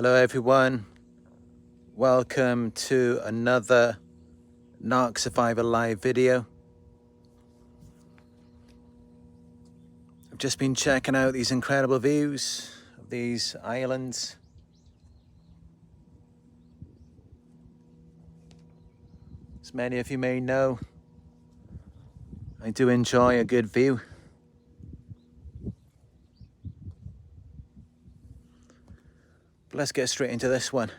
Hello everyone, welcome to another Narc Survivor live video. I've just been checking out these incredible views of these islands. As many of you may know, I do enjoy a good view. But let's get straight into this one.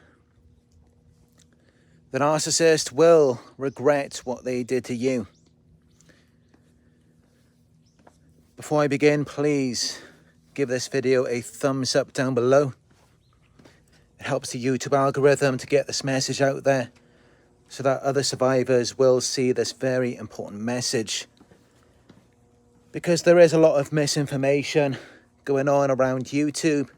The narcissist will regret what they did to you. Before I begin, please give this video a thumbs up down below. It helps the YouTube algorithm to get this message out there so that other survivors will see this very important message. Because there is a lot of misinformation going on around YouTube,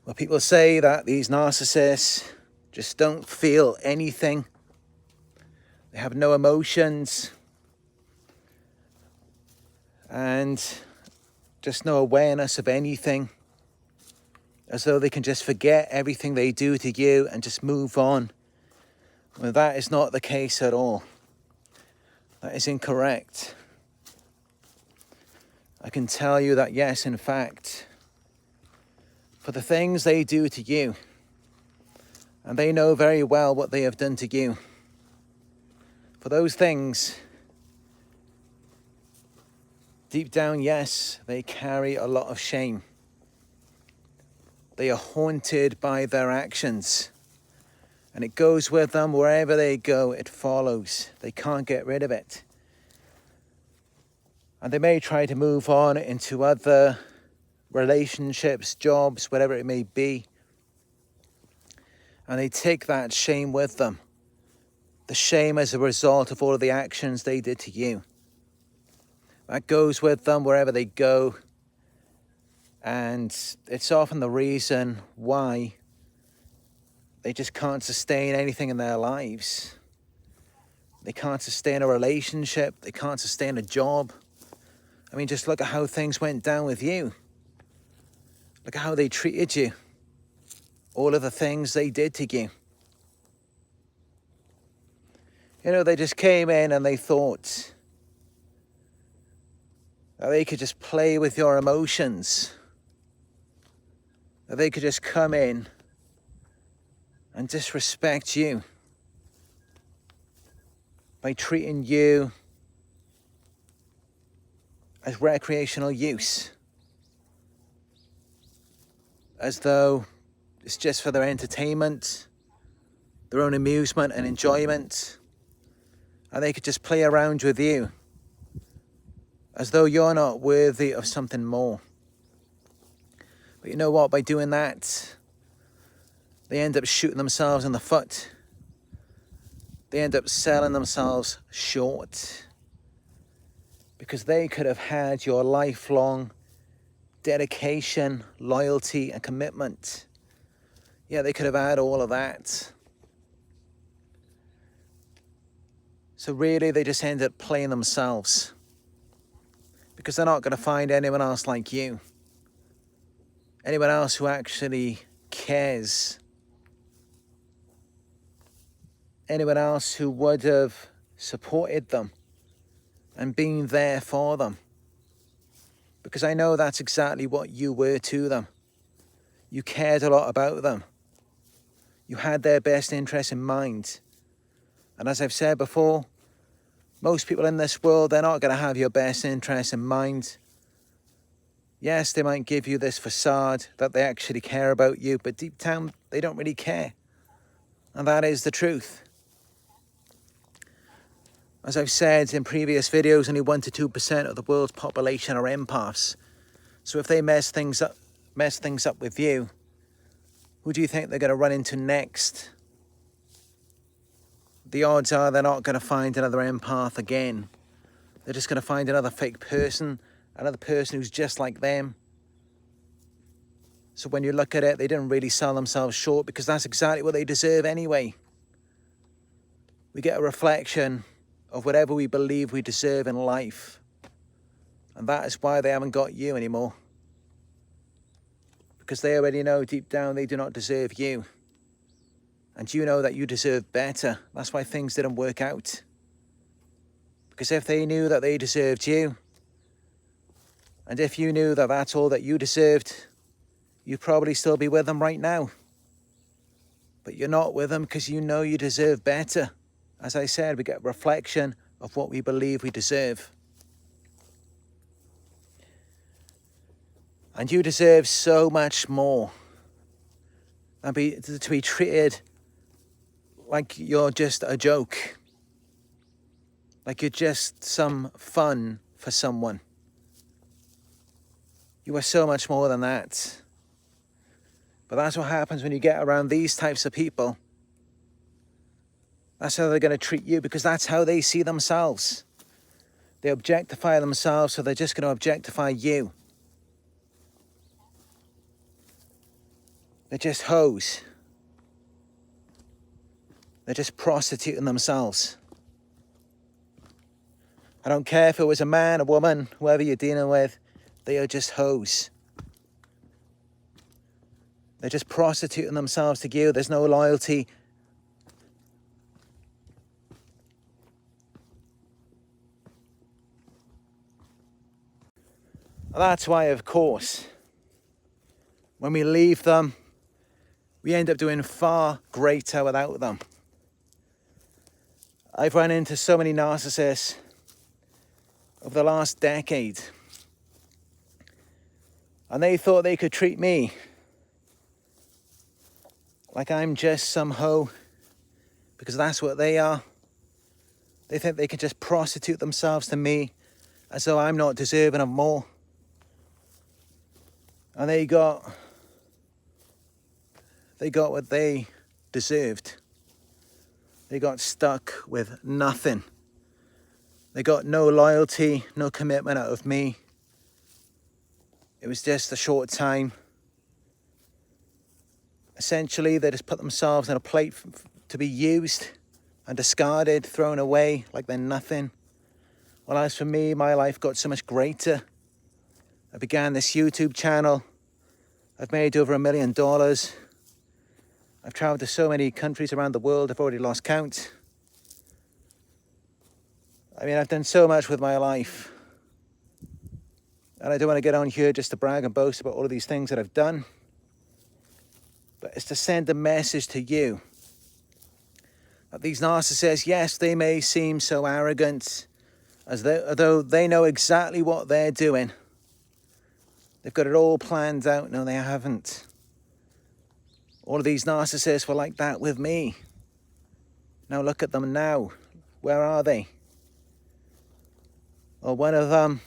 where people say that these narcissists just don't feel anything. They have no emotions and just no awareness of anything, as though they can just forget everything they do to you and just move on. Well, that is not the case at all. That is incorrect. I can tell you that yes, in fact, for the things they do to you, and they know very well what they have done to you, for those things, deep down, yes, they carry a lot of shame. They are haunted by their actions, and it goes with them wherever they go. It follows. They can't get rid of it. And they may try to move on into other relationships, jobs, whatever it may be. And they take that shame with them. The shame as a result of all of the actions they did to you. That goes with them wherever they go. And it's often the reason why they just can't sustain anything in their lives. They can't sustain a relationship. They can't sustain a job. I mean, just look at how things went down with you. Look at how they treated you. All of the things they did to you. You know, they just came in and they thought that they could just play with your emotions. That they could just come in and disrespect you by treating you as recreational use. As though it's just for their entertainment, their own amusement and enjoyment. And they could just play around with you as though you're not worthy of something more. But you know what? By doing that, they end up shooting themselves in the foot. They end up selling themselves short. Because they could have had your lifelong dedication, loyalty, and commitment. Yeah, they could have had all of that. So really, they just end up playing themselves. Because they're not going to find anyone else like you. Anyone else who actually cares. Anyone else who would have supported them and been there for them. Because I know that's exactly what you were to them. You cared a lot about them. You had their best interests in mind. And as I've said before, most people in this world, they're not going to have your best interests in mind. Yes, they might give you this facade that they actually care about you, but deep down, they don't really care. And that is the truth. As I've said in previous videos, only 1 to 2% of the world's population are empaths. So if they mess things up with you, who do you think they're going to run into next? The odds are they're not going to find another empath again. They're just going to find another fake person, another person who's just like them. So when you look at it, they didn't really sell themselves short, because that's exactly what they deserve anyway. We get a reflection of whatever we believe we deserve in life. And that is why they haven't got you anymore. because they already know deep down they do not deserve you. And you know that you deserve better. That's why things didn't work out. Because if they knew that they deserved you, and if you knew that that's all that you deserved, you'd probably still be with them right now. But you're not with them because you know you deserve better. As I said, we get a reflection of what we believe we deserve. And you deserve so much more than to be treated like you're just a joke. Like you're just some fun for someone. You are so much more than that. But that's what happens when you get around these types of people. That's how they're going to treat you, because that's how they see themselves. They objectify themselves, so they're just going to objectify you. They're just hoes. They're just prostituting themselves. I don't care if it was a man, a woman, whoever you're dealing with, they are just hoes. They're just prostituting themselves to you. There's no loyalty. That's why, of course, when we leave them, we end up doing far greater without them. I've run into so many narcissists over the last decade, and they thought they could treat me like I'm just some hoe, because that's what they are. They think they can just prostitute themselves to me as though I'm not deserving of more. And they got what they deserved. They got stuck with nothing. They got no loyalty, no commitment out of me. It was just a short time. Essentially, they just put themselves on a plate to be used and discarded, thrown away like they're nothing. Well, as for me, my life got so much greater. I began this YouTube channel. I've made over $1 million. I've traveled to so many countries around the world, I've already lost count. I mean, I've done so much with my life. And I don't want to get on here just to brag and boast about all of these things that I've done. But it's to send a message to you that these narcissists, yes, they may seem so arrogant, though they know exactly what they're doing. They've got it all planned out. No, they haven't. All of these narcissists were like that with me. Now look at them now. Where are they? Well, one of them,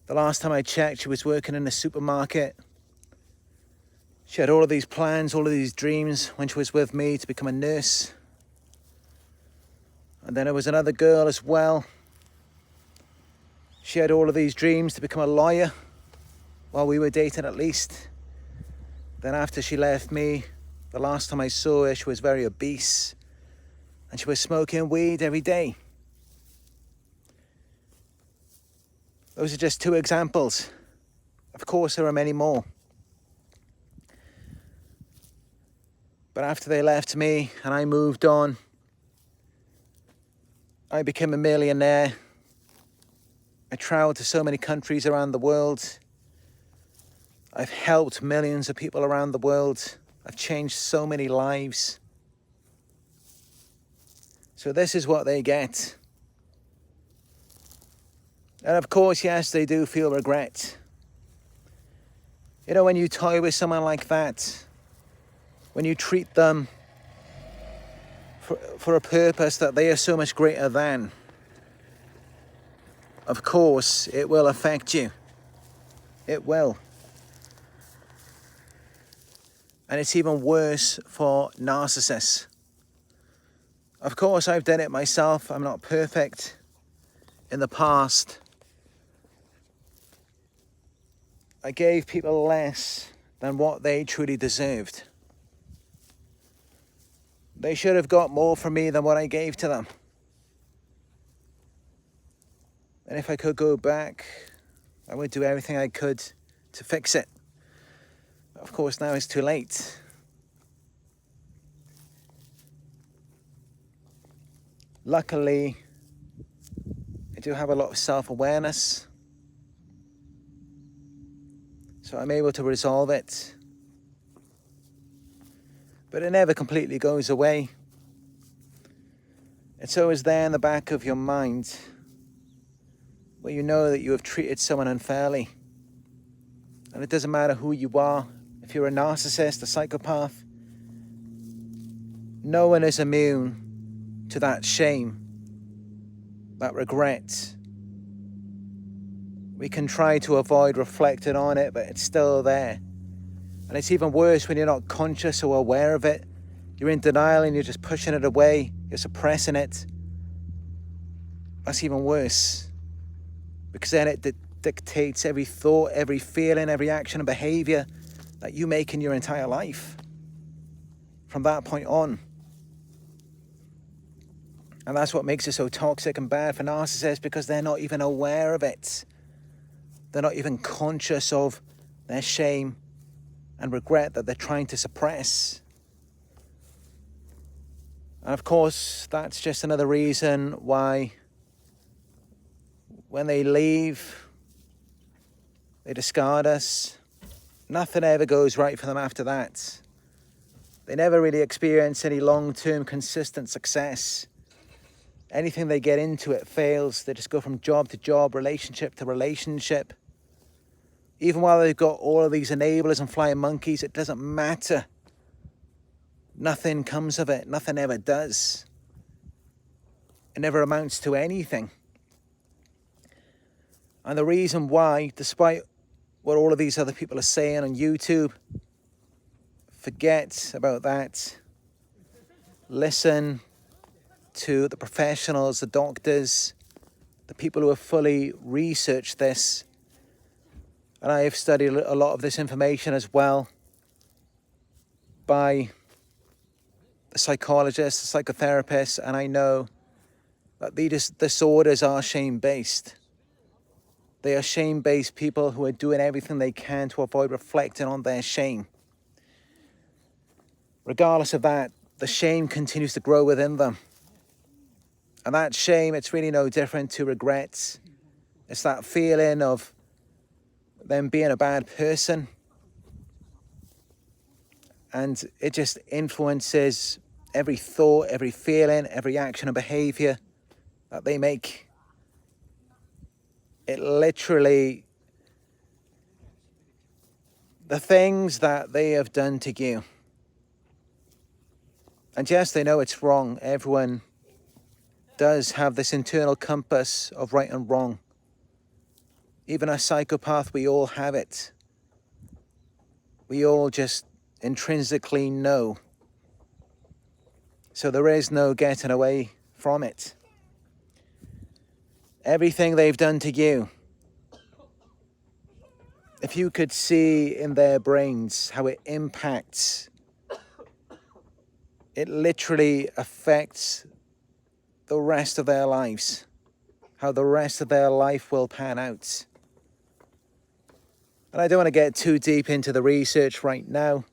the last time I checked, she was working in a supermarket. She had all of these plans, all of these dreams when she was with me to become a nurse. And then there was another girl as well. She had all of these dreams to become a lawyer, while we were dating at least. Then after she left me, the last time I saw her, she was very obese. And she was smoking weed every day. Those are just 2 examples. Of course, there are many more. But after they left me and I moved on, I became a millionaire. I traveled to so many countries around the world. I've helped millions of people around the world. I've changed so many lives. So this is what they get. And of course, yes, they do feel regret. You know, when you toy with someone like that, when you treat them for a purpose that they are so much greater than, of course, it will affect you. It will. And it's even worse for narcissists. Of course, I've done it myself. I'm not perfect. In the past, I gave people less than what they truly deserved. They should have got more from me than what I gave to them. And if I could go back, I would do everything I could to fix it. of course, now it's too late. Luckily, I do have a lot of self-awareness, so I'm able to resolve it. But it never completely goes away. It's always there in the back of your mind, where you know that you have treated someone unfairly. And it doesn't matter who you are, if you're a narcissist, a psychopath, no one is immune to that shame, that regret. We can try to avoid reflecting on it, but it's still there. And it's even worse when you're not conscious or aware of it. You're in denial and you're just pushing it away. You're suppressing it. That's even worse. Because then it dictates every thought, every feeling, every action and behavior that you make in your entire life from that point on. And that's what makes it so toxic and bad for narcissists, because they're not even aware of it. They're not even conscious of their shame and regret that they're trying to suppress. And of course, that's just another reason why when they leave, they discard us. Nothing ever goes right for them after that. They never really experience any long-term consistent success. Anything they get into, it fails. They just go from job to job, relationship to relationship. Even while they've got all of these enablers and flying monkeys, it doesn't matter. Nothing comes of it. Nothing ever does. It never amounts to anything. And the reason why, despite what all of these other people are saying on YouTube, forget about that. Listen to the professionals, the doctors, the people who have fully researched this. And I have studied a lot of this information as well by the psychologists, the psychotherapists, and I know that these disorders are shame-based. They are shame-based people who are doing everything they can to avoid reflecting on their shame. Regardless of that, the shame continues to grow within them. And that shame, it's really no different to regrets. It's that feeling of them being a bad person. And it just influences every thought, every feeling, every action and behavior that they make. It literally, the things that they have done to you. And yes, they know it's wrong. Everyone does have this internal compass of right and wrong. Even a psychopath, we all have it. We all just intrinsically know. So there is no getting away from it. Everything they've done to you, if you could see in their brains how it impacts, it literally affects the rest of their lives, how the rest of their life will pan out. And I don't want to get too deep into the research right now.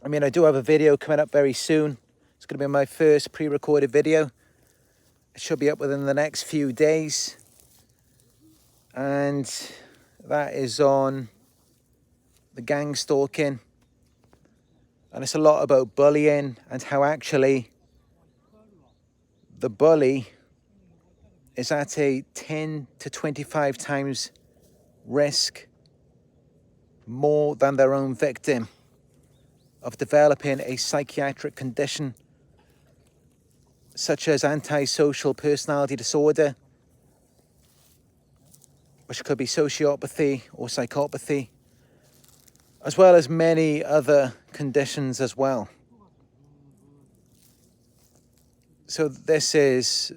I mean, I do have a video coming up very soon. It's going to be my first pre-recorded video. It should be up within the next few days. And that is on the gang stalking. And it's a lot about bullying and how actually the bully is at a 10 to 25 times risk more than their own victim of developing a psychiatric condition such as antisocial personality disorder, which could be sociopathy or psychopathy, as well as many other conditions as well. So this is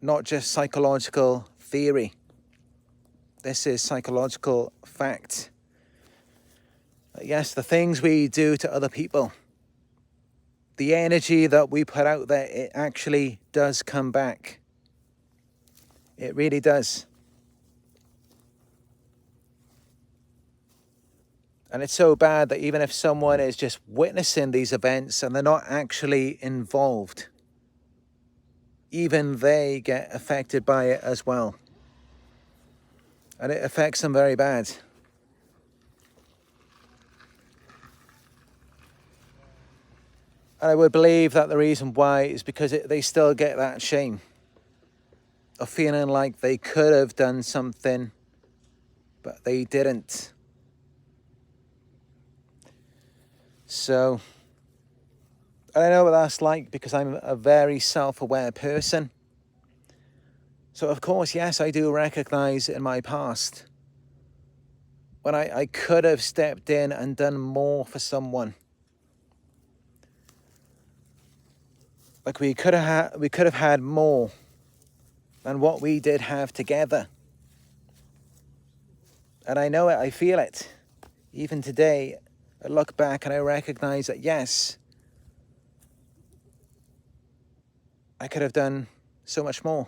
not just psychological theory. This is psychological fact. Yes, the things we do to other people, the energy that we put out there, it actually does come back. It really does. And it's so bad that even if someone is just witnessing these events and they're not actually involved, even they get affected by it as well. And it affects them very bad. And I would believe that the reason why is because they still get that shame of feeling like they could have done something, but they didn't. So, I know what that's like because I'm a very self-aware person. So, of course, yes, I do recognize in my past when I could have stepped in and done more for someone. Like we could have had more than what we did have together. And I know it, I feel it. Even today, I look back and I recognize that yes, I could have done so much more.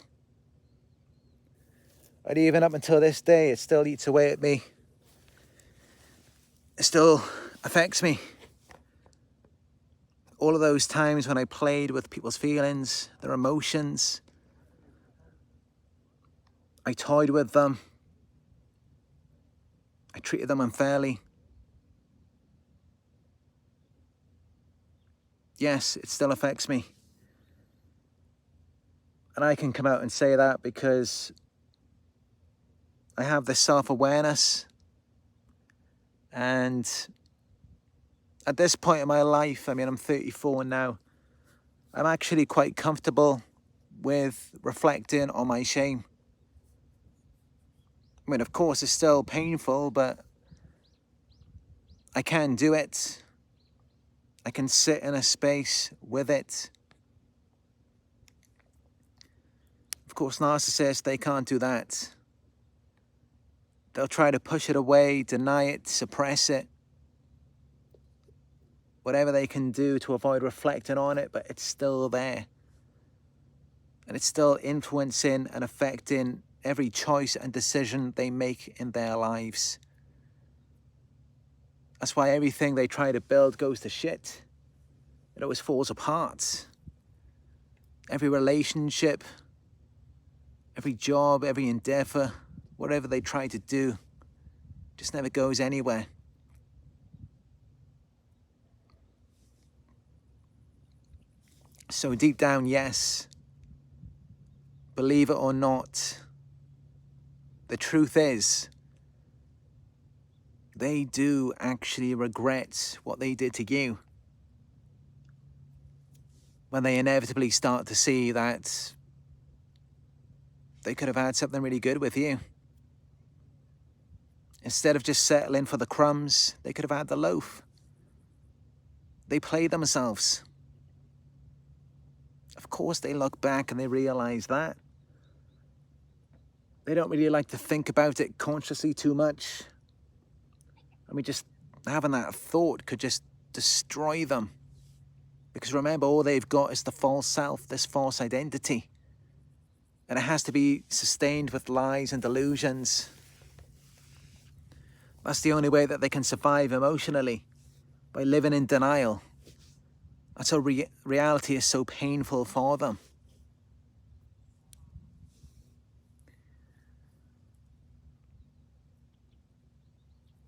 And even up until this day, it still eats away at me. It still affects me. All of those times when I played with people's feelings, their emotions, I toyed with them, I treated them unfairly. Yes, it still affects me. And I can come out and say that because I have this self-awareness. And at this point in my life, I mean, I'm 34 now, I'm actually quite comfortable with reflecting on my shame. I mean, of course, it's still painful, but I can do it. I can sit in a space with it. Of course, narcissists, they can't do that. They'll try to push it away, deny it, suppress it. Whatever they can do to avoid reflecting on it, but it's still there. And it's still influencing and affecting every choice and decision they make in their lives. That's why everything they try to build goes to shit. It always falls apart. Every relationship, every job, every endeavor, whatever they try to do, just never goes anywhere. So deep down, yes, believe it or not, the truth is, they do actually regret what they did to you. When they inevitably start to see that they could have had something really good with you. Instead of just settling for the crumbs, they could have had the loaf. They play themselves. Of course, they look back and they realize that. They don't really like to think about it consciously too much. I mean, just having that thought could just destroy them. Because remember, all they've got is the false self, this false identity. And it has to be sustained with lies and delusions. That's the only way that they can survive emotionally, by living in denial. That's how reality is so painful for them.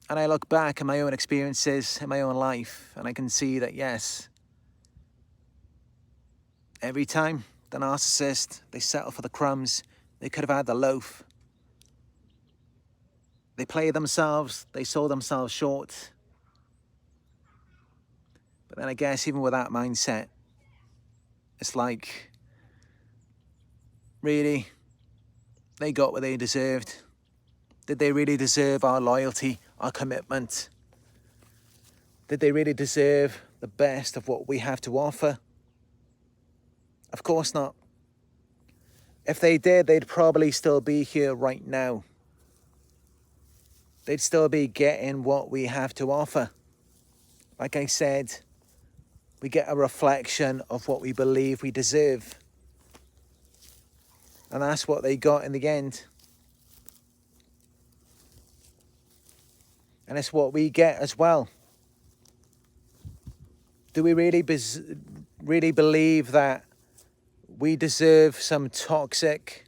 And I look back at my own experiences in my own life, and I can see that, yes, every time the narcissist, they settle for the crumbs, they could have had the loaf. They play themselves, they sold themselves short. But then I guess even with that mindset, it's like, really, they got what they deserved. Did they really deserve our loyalty, our commitment? Did they really deserve the best of what we have to offer? Of course not. If they did, they'd probably still be here right now. They'd still be getting what we have to offer. Like I said, we get a reflection of what we believe we deserve. And that's what they got in the end. And it's what we get as well. Do we really believe that we deserve some toxic,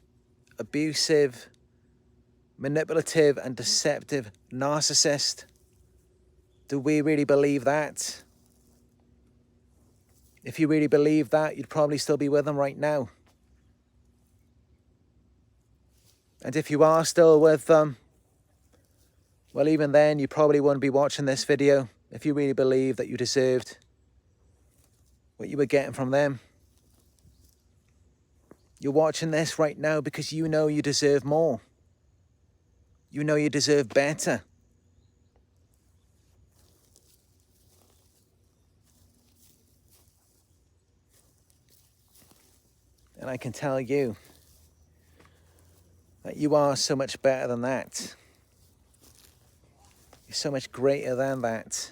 abusive, manipulative and deceptive narcissist? Do we really believe that? If you really believe that, you'd probably still be with them right now. And if you are still with them, well, even then, you probably wouldn't be watching this video if you really believe that you deserved what you were getting from them. You're watching this right now because you know you deserve more. You know you deserve better. And I can tell you that you are so much better than that. You're so much greater than that.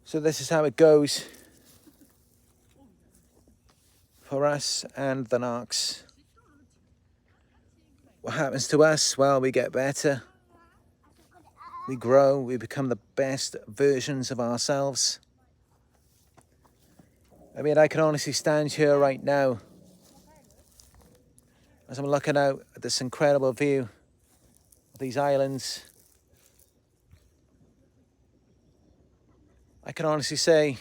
So this is how it goes for us and the narcs. What happens to us? Well, we get better. We grow. We become the best versions of ourselves. I mean, I can honestly stand here right now as I'm looking out at this incredible view of these islands. I can honestly say,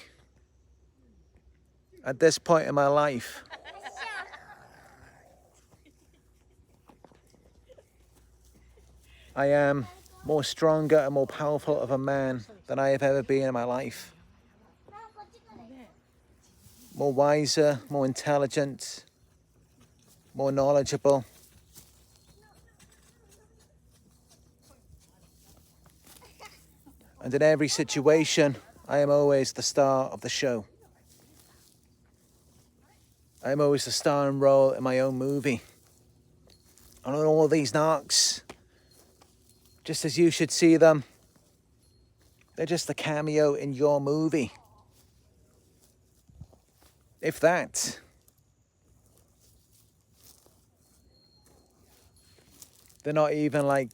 at this point in my life, I am more stronger and more powerful of a man than I have ever been in my life. More wiser, more intelligent, more knowledgeable. And in every situation, I am always the star of the show. I am always the star and role in my own movie. And on all these narcs, just as you should see them, they're just a cameo in your movie. If that. They're not even like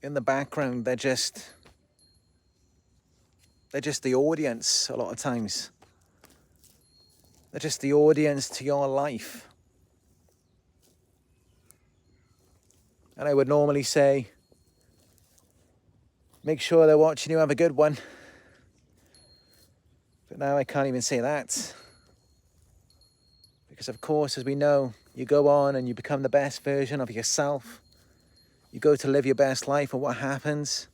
in the background, they're just the audience a lot of times. They're just the audience to your life. And I would normally say, make sure they're watching you have a good one. But now I can't even say that. Because of course, as we know, you go on and you become the best version of yourself. You go to live your best life, and what happens?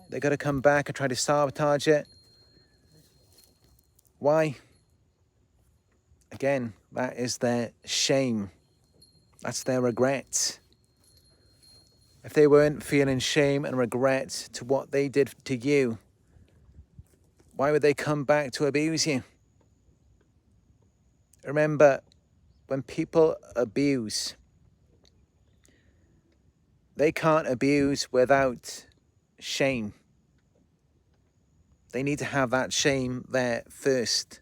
They're going to come back and try to sabotage it. Why? Again, that is their shame. That's their regret. If they weren't feeling shame and regret to what they did to you, why would they come back to abuse you? Remember, when people abuse, they can't abuse without shame. They need to have that shame there first.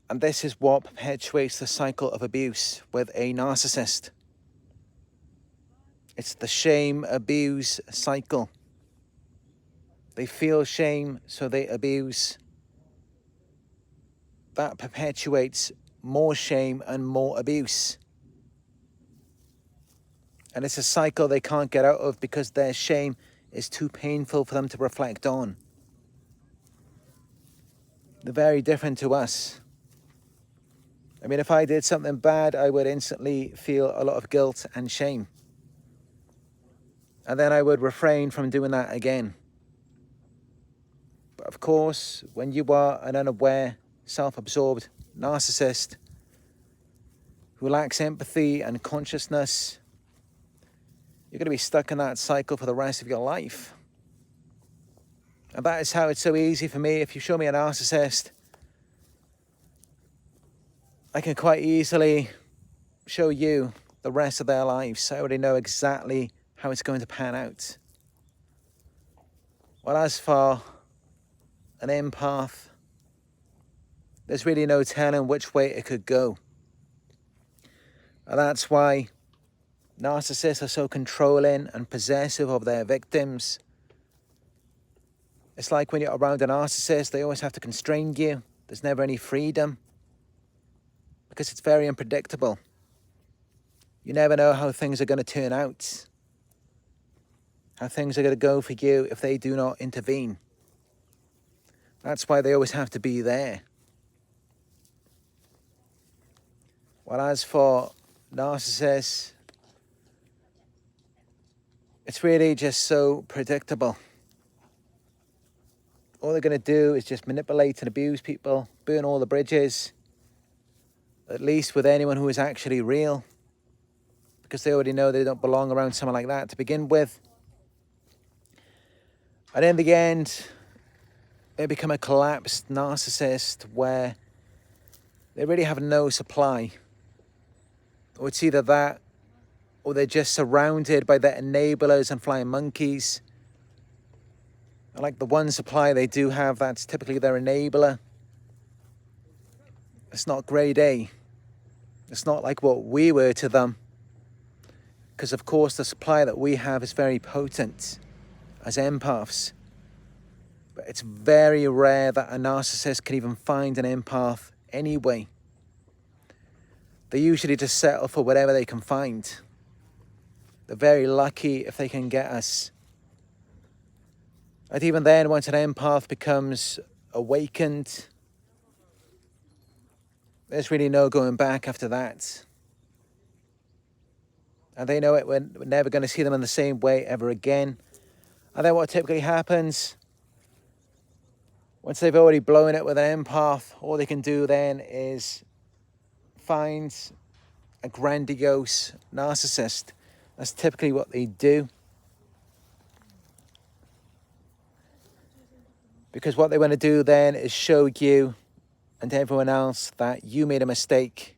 And this is what perpetuates the cycle of abuse with a narcissist. It's the shame abuse cycle. They feel shame, so they abuse. That perpetuates more shame and more abuse. And it's a cycle they can't get out of because their shame is too painful for them to reflect on. They're very different to us. I mean, if I did something bad, I would instantly feel a lot of guilt and shame. And then I would refrain from doing that again. But of course, when you are an unaware, self-absorbed narcissist who lacks empathy and consciousness, you're going to be stuck in that cycle for the rest of your life. And that is how it's so easy for me. If you show me a narcissist, I can quite easily show you the rest of their lives. So I already know exactly how it's going to pan out. Well, as for an empath, there's really no telling which way it could go. And that's why narcissists are so controlling and possessive of their victims. It's like when you're around a narcissist, they always have to constrain you. There's never any freedom because it's very unpredictable. You never know how things are going to turn out, how things are going to go for you if they do not intervene. That's why they always have to be there. Well, as for narcissists, it's really just so predictable. All they're going to do is just manipulate and abuse people, burn all the bridges, at least with anyone who is actually real, because they already know they don't belong around someone like that to begin with. And in the end, they become a collapsed narcissist where they really have no supply. Or it's either that, or they're just surrounded by their enablers and flying monkeys. And like the one supply they do have, that's typically their enabler. It's not grade A. It's not like what we were to them. Because of course the supply that we have is very potent as empaths. But it's very rare that a narcissist can even find an empath anyway. They usually just settle for whatever they can find. They're very lucky if they can get us. And even then, once an empath becomes awakened, there's really no going back after that. And they know it, we're never going to see them in the same way ever again. And then what typically happens, once they've already blown it with an empath, all they can do then is find a grandiose narcissist. That's typically what they do. Because what they want to do then is show you and everyone else that you made a mistake.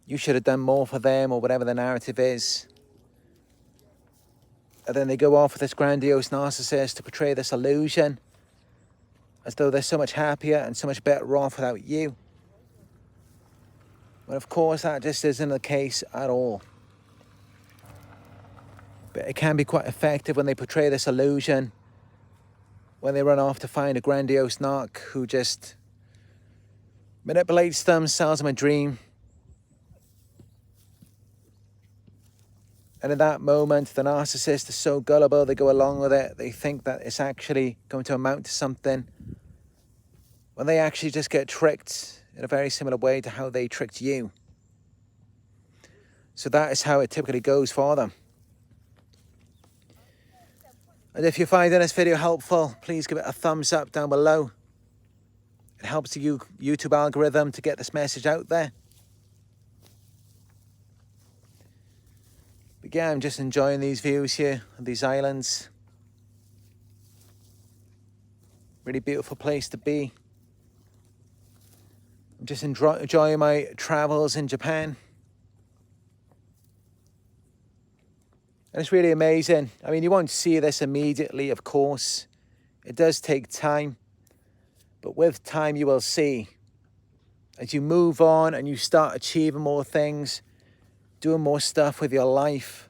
You should have done more for them, or whatever the narrative is. And then they go off with this grandiose narcissist to portray this illusion as though they're so much happier and so much better off without you. But of course that just isn't the case at all. But it can be quite effective when they portray this illusion, when they run off to find a grandiose narc who just manipulates them, sells them a dream. And in that moment, the narcissist is so gullible, they go along with it. They think that it's actually going to amount to something, when they actually just get tricked in a very similar way to how they tricked you. So that is how it typically goes for them. And if you're finding this video helpful, please give it a thumbs up down below. It helps the YouTube algorithm to get this message out there. But yeah, I'm just enjoying these views here of these islands. Really beautiful place to be. I'm just enjoying my travels in Japan. And it's really amazing. I mean, you won't see this immediately, of course. It does take time. But with time, you will see. As you move on and you start achieving more things, doing more stuff with your life,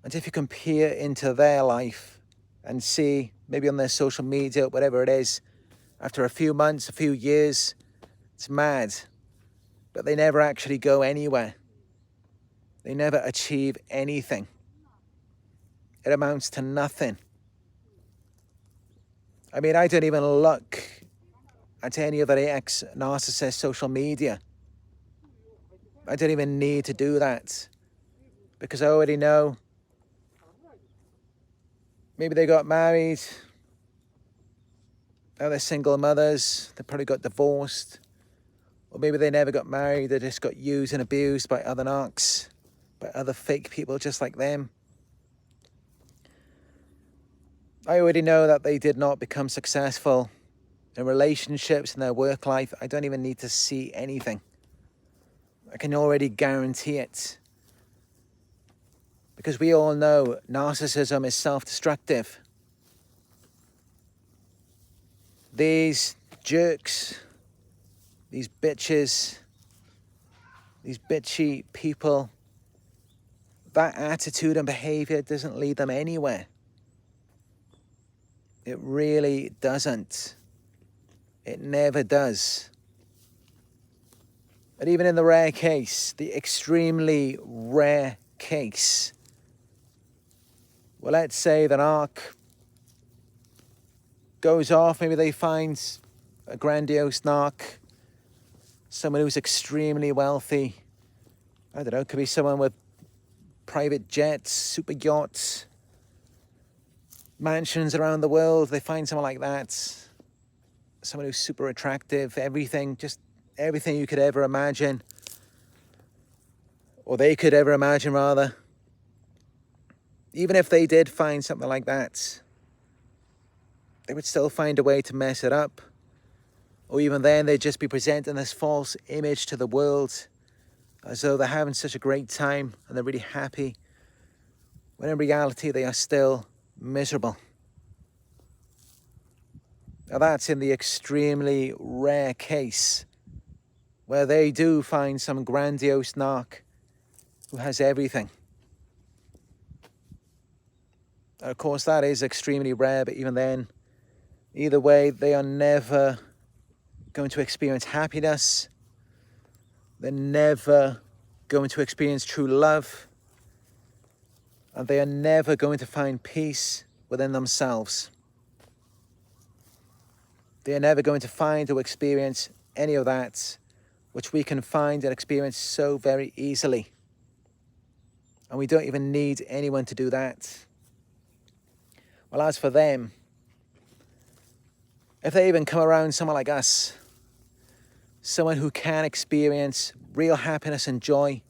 and if you can peer into their life and see, maybe on their social media, whatever it is, after a few months, a few years, it's mad. But they never actually go anywhere. They never achieve anything. It amounts to nothing. I mean, I don't even look at any of the ex-narcissist social media. I don't even need to do that, because I already know maybe they got married, now they're single mothers, they probably got divorced, or maybe they never got married, they just got used and abused by other narcs, by other fake people just like them. I already know that they did not become successful in relationships, in their work life. I don't even need to see anything. I can already guarantee it. Because we all know narcissism is self-destructive. These jerks, these bitches, these bitchy people, that attitude and behavior doesn't lead them anywhere. It really doesn't. It never does. But even in the rare case, the extremely rare case, well, let's say the narc goes off, maybe they find a grandiose narc, someone who's extremely wealthy. I don't know, it could be someone with private jets, super yachts, mansions around the world. They find someone like that, someone who's super attractive, everything, just everything you could ever imagine, or they could ever imagine rather. Even if they did find something like that, they would still find a way to mess it up. Or even then, they'd just be presenting this false image to the world as though they're having such a great time and they're really happy, when in reality they are still miserable. Now that's in the extremely rare case where they do find some grandiose narc who has everything. Of course, that is extremely rare, but even then, either way, they are never going to experience happiness. They're never going to experience true love. And they are never going to find peace within themselves. They are never going to find or experience any of that, which we can find and experience so very easily. And we don't even need anyone to do that. Well, as for them, if they even come around someone like us, someone who can experience real happiness and joy,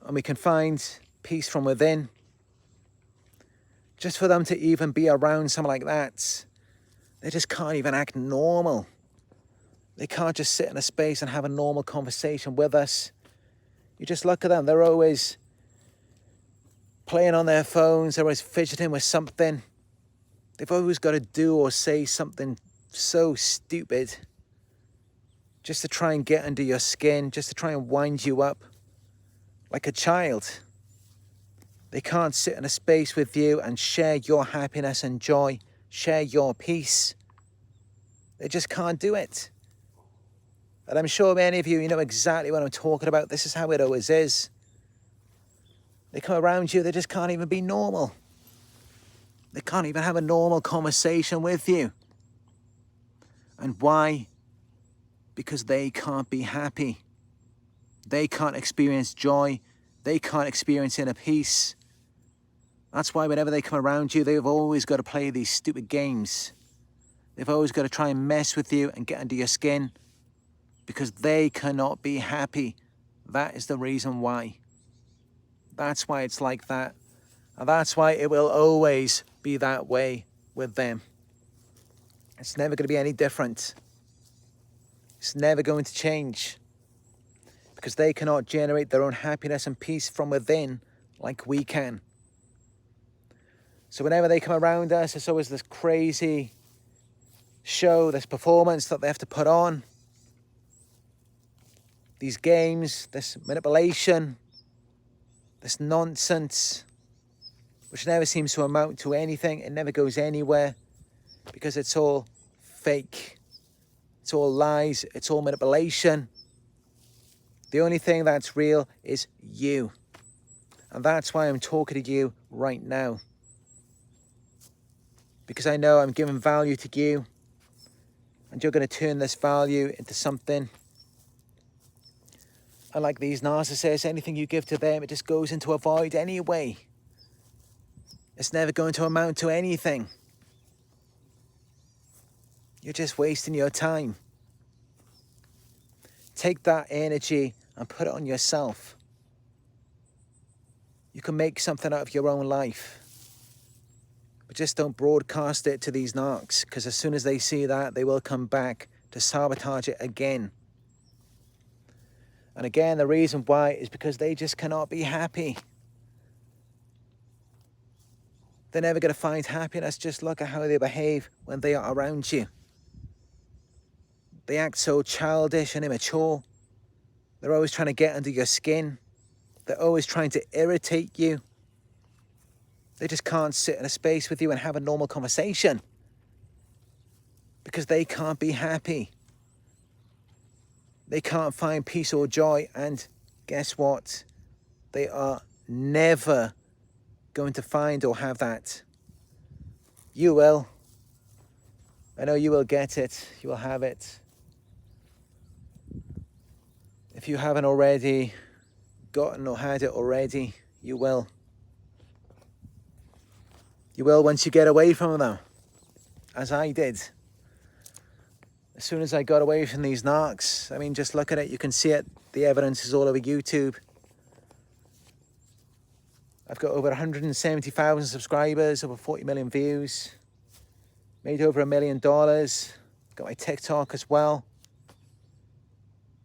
and we can find peace from within, just for them to even be around someone like that, they just can't even act normal. They can't just sit in a space and have a normal conversation with us. You just look at them, they're always playing on their phones, they're always fidgeting with something. They've always got to do or say something so stupid just to try and get under your skin, just to try and wind you up like a child. They can't sit in a space with you and share your happiness and joy, share your peace. They just can't do it. And I'm sure many of you, you know exactly what I'm talking about. This is how it always is. They come around you, they just can't even be normal. They can't even have a normal conversation with you. And why? Because they can't be happy. They can't experience joy. They can't experience inner peace. That's why whenever they come around you, they've always got to play these stupid games. They've always got to try and mess with you and get under your skin because they cannot be happy. That is the reason why. That's why it's like that. And that's why it will always be that way with them. It's never going to be any different. It's never going to change. Because they cannot generate their own happiness and peace from within like we can. So whenever they come around us, there's always this crazy show, this performance that they have to put on. These games, this manipulation, this nonsense, which never seems to amount to anything. It never goes anywhere because it's all fake. It's all lies. It's all manipulation. The only thing that's real is you. And that's why I'm talking to you right now. Because I know I'm giving value to you. And you're going to turn this value into something. Unlike these narcissists, anything you give to them, it just goes into a void anyway. It's never going to amount to anything. You're just wasting your time. Take that energy and put it on yourself. You can make something out of your own life. But just don't broadcast it to these narcs, because as soon as they see that, they will come back to sabotage it again. And again, the reason why is because they just cannot be happy. They're never going to find happiness. Just look at how they behave when they are around you. They act so childish and immature. They're always trying to get under your skin. They're always trying to irritate you. They just can't sit in a space with you and have a normal conversation because they can't be happy. They can't find peace or joy, and guess what? They are never going to find or have that. You will. I know you will get it. You will have it. If you haven't already gotten or had it already, you will. You will once you get away from them, as I did. As soon as I got away from these narcs, I mean, just look at it, you can see it. The evidence is all over YouTube. I've got over 170,000 subscribers, over 40 million views. Made over $1 million. Got my TikTok as well.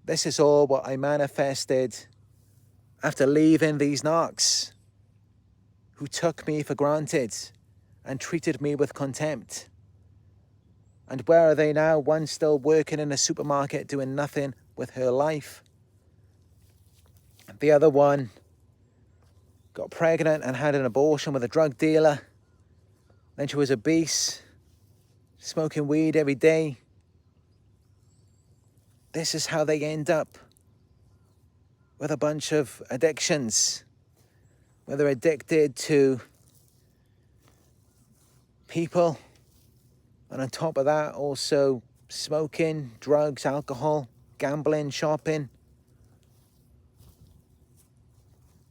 This is all what I manifested after leaving these narcs who took me for granted and treated me with contempt. And where are they now? One still working in a supermarket doing nothing with her life. The other one got pregnant and had an abortion with a drug dealer. Then she was obese, smoking weed every day. This is how they end up with a bunch of addictions, where they're addicted to people. And on top of that, also smoking, drugs, alcohol, gambling, shopping.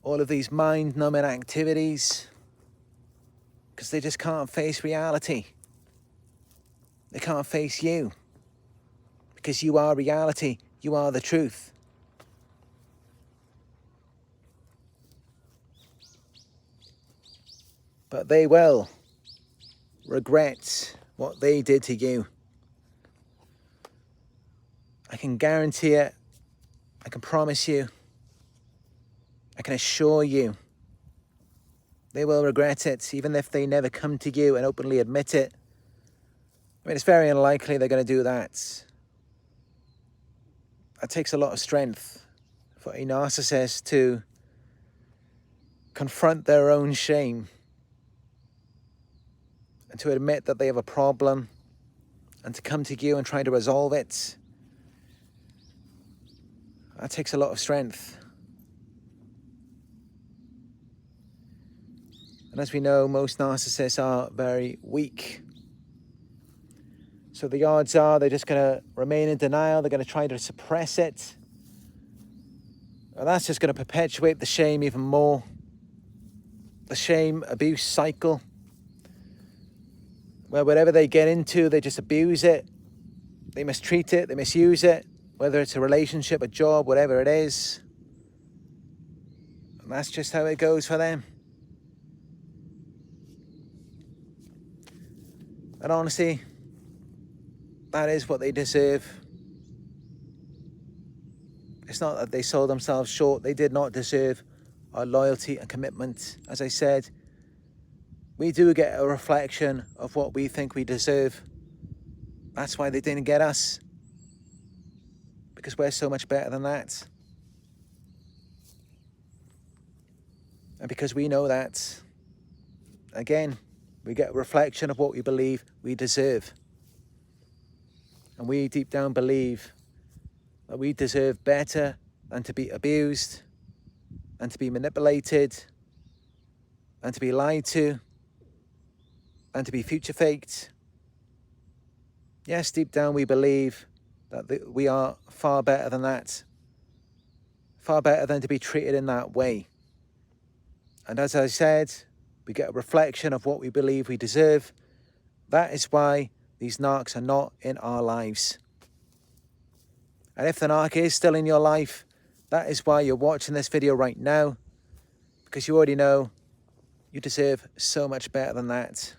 All of these mind-numbing activities. Because they just can't face reality. They can't face you. Because you are reality. You are the truth. But they will regret what they did to you. I can guarantee it. I can promise you. I can assure you. They will regret it, even if they never come to you and openly admit it. I mean, it's very unlikely they're going to do that. That takes a lot of strength for a narcissist to confront their own shame and to admit that they have a problem and to come to you and try to resolve it. That takes a lot of strength. And as we know, most narcissists are very weak. So the odds are they're just going to remain in denial. They're going to try to suppress it. And that's just going to perpetuate the shame even more. The shame abuse cycle, where whatever they get into, they just abuse it. They mistreat it, they misuse it, whether it's a relationship, a job, whatever it is. And that's just how it goes for them. And honestly, that is what they deserve. It's not that they sold themselves short. They did not deserve our loyalty and commitment. As I said, we do get a reflection of what we think we deserve. That's why they didn't get us. Because we're so much better than that. And because we know that, again, we get a reflection of what we believe we deserve. And we deep down believe that we deserve better than to be abused, and to be manipulated, and to be lied to, and to be future faked. Yes, deep down we believe that we are far better than that. Far better than to be treated in that way. And as I said, we get a reflection of what we believe we deserve. That is why these narcs are not in our lives. And if the narc is still in your life, that is why you're watching this video right now. Because you already know you deserve so much better than that.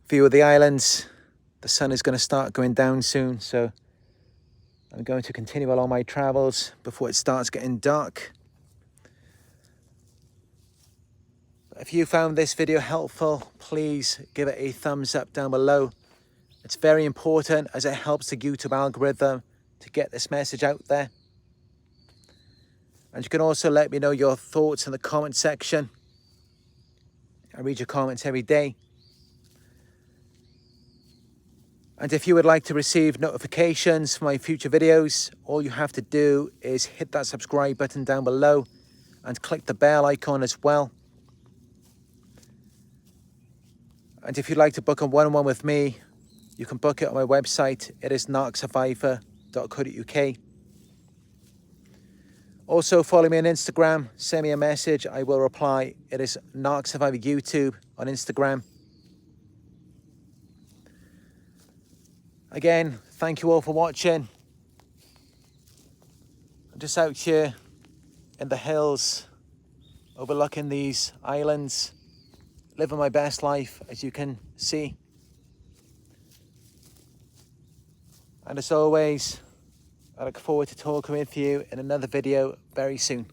few of the islands. The sun is going to start going down soon, so I'm going to continue along my travels before it starts getting dark. If you found this video helpful, please give it a thumbs up down below. It's very important as it helps the YouTube algorithm to get this message out there. And you can also let me know your thoughts in the comment section. I read your comments every day. And if you would like to receive notifications for my future videos, all you have to do is hit that subscribe button down below and click the bell icon as well. And if you'd like to book a one-on-one with me, you can book it on my website. It is narcsurvivor.co.uk. Also follow me on Instagram, send me a message, I will reply. It is Narc Survivor YouTube on Instagram. Again, thank you all for watching. I'm just out here in the hills, overlooking these islands, living my best life, as you can see. And as always, I look forward to talking with you in another video very soon.